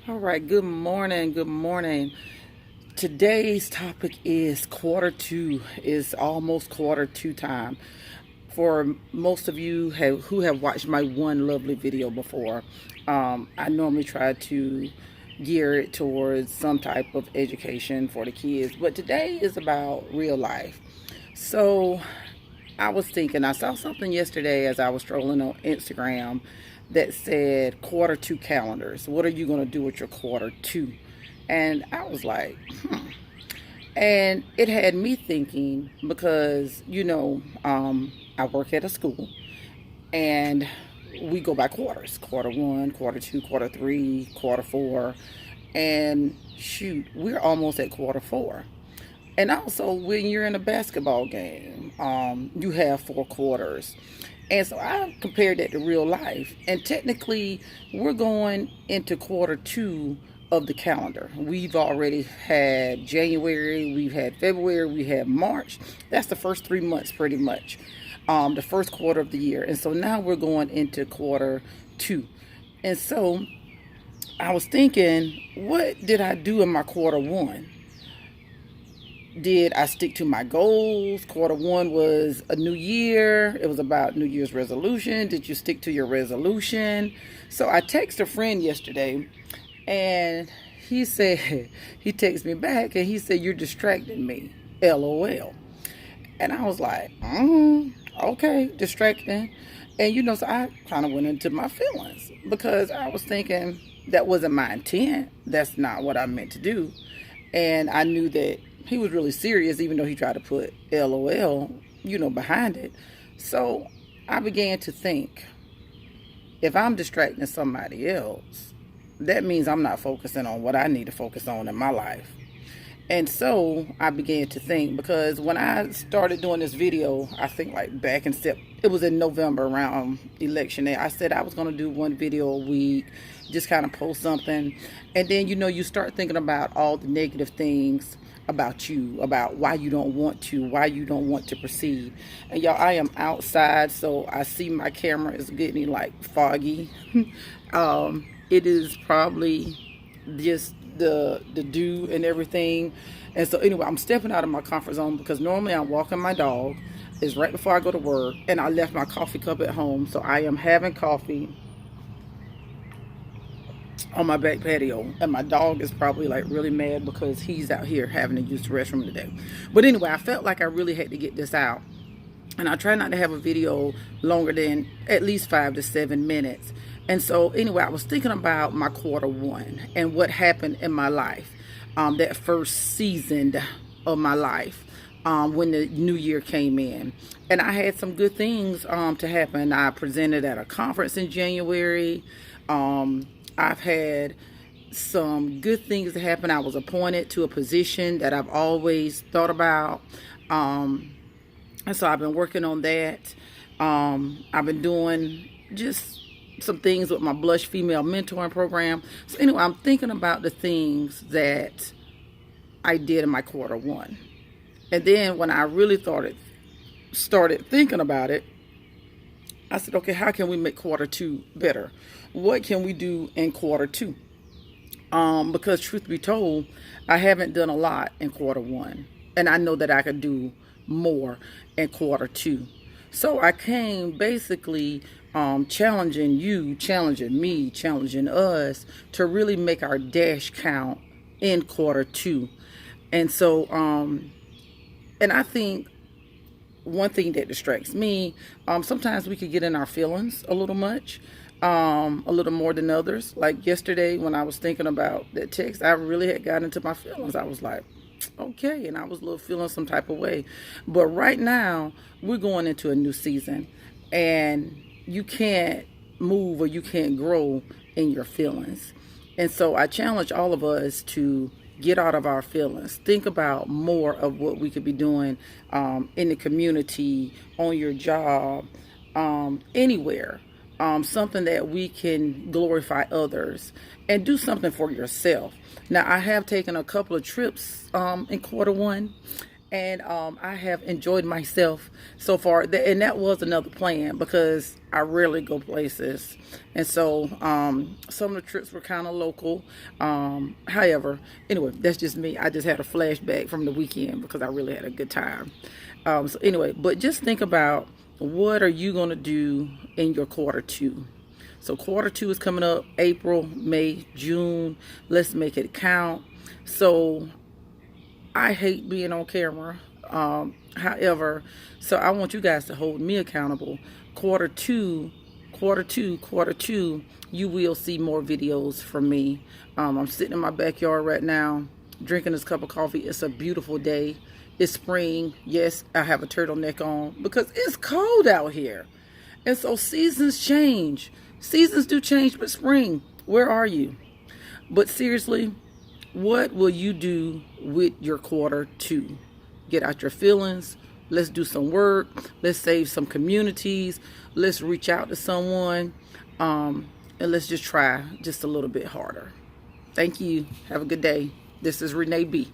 All right, good morning. Good morning. Today's topic is quarter two. It's almost quarter two time. For most of you who have watched my one lovely video before, I normally try to gear it towards some type of education for the kids, but today is about real life. So I was thinking, I saw something yesterday as I was strolling on Instagram that said quarter two calendars. What are you going to do with your quarter two? And I was like, and it had me thinking because, I work at a school and we go by quarters: quarter one, quarter two, quarter three, quarter four. And shoot, we're almost at quarter four. And also, when you're in a basketball game, you have four quarters. And so I compared that to real life. And technically, we're going into quarter two of the calendar. We've already had January, we've had February, we had March. That's the first 3 months, pretty much, the first quarter of the year. And so now we're going into quarter two. And so I was thinking, what did I do in my quarter one? Did I stick to my goals? Quarter one was a new year. It was about New Year's resolution. Did you stick to your resolution? So I texted a friend yesterday and he said, he texted me back and he said, "You're distracting me. LOL." And I was like, okay, distracting. And so I kind of went into my feelings because I was thinking that wasn't my intent. That's not what I meant to do. And I knew that he was really serious, even though he tried to put LOL, behind it. So I began to think, if I'm distracting somebody else, that means I'm not focusing on what I need to focus on in my life. And so I began to think, because when I started doing this video, I think like back in it was in November around election day, I said I was going to do one video a week, just kind of post something. And then, you start thinking about all the negative things about you, about why you don't want to proceed. And y'all, I am outside, so I see my camera is getting like foggy. It is probably just the dew and everything. And so anyway, I'm stepping out of my comfort zone because normally I'm walking my dog. It's right before I go to work, and I left my coffee cup at home, so I am having coffee on my back patio, and my dog is probably like really mad because he's out here having to use the restroom today. But anyway, I felt like I really had to get this out, and I try not to have a video longer than at least 5 to 7 minutes. And so anyway, I was thinking about my quarter one and what happened in my life, that first season of my life, when the new year came in. And I had some good things to happen. I presented at a conference in January. I've had some good things that happen. I was appointed to a position that I've always thought about. And so I've been working on that. I've been doing just some things with my Blush Female Mentoring Program. So anyway, I'm thinking about the things that I did in my quarter one. And then when I really started thinking about it, I said, okay, how can we make quarter two better? What can we do in quarter two? Because truth be told, I haven't done a lot in quarter one. And I know that I could do more in quarter two. So I came basically challenging you, challenging me, challenging us to really make our dash count in quarter two. And so, and I think one thing that distracts me, sometimes we could get in our feelings a little much, a little more than others. Like yesterday when I was thinking about that text, I really had gotten into my feelings. I was like, okay, and I was a little feeling some type of way. But right now, we're going into a new season, and you can't move or you can't grow in your feelings. And so I challenge all of us to get out of our feelings. Think about more of what we could be doing in the community, on your job, anywhere. Something that we can glorify others and do something for yourself. Now, I have taken a couple of trips in quarter one, and I have enjoyed myself so far. And that was another plan because I rarely go places, and so some of the trips were kind of local. However, anyway, that's just me. I just had a flashback from the weekend because I really had a good time. So anyway, but just think about what are you going to do in your quarter two. So quarter two is coming up, April, May, June. Let's make it count. So I hate being on camera. However, so I want you guys to hold me accountable. Quarter two, you will see more videos from me. I'm sitting in my backyard right now, drinking this cup of coffee. It's a beautiful day. It's spring. Yes, I have a turtleneck on because it's cold out here. And so seasons change. Seasons do change, but spring, where are you? But seriously, what will you do with your quarter two? Get out your feelings. Let's do some work. Let's save some communities. Let's reach out to someone. And let's just try just a little bit harder. Thank you. Have a good day. This is Renee B.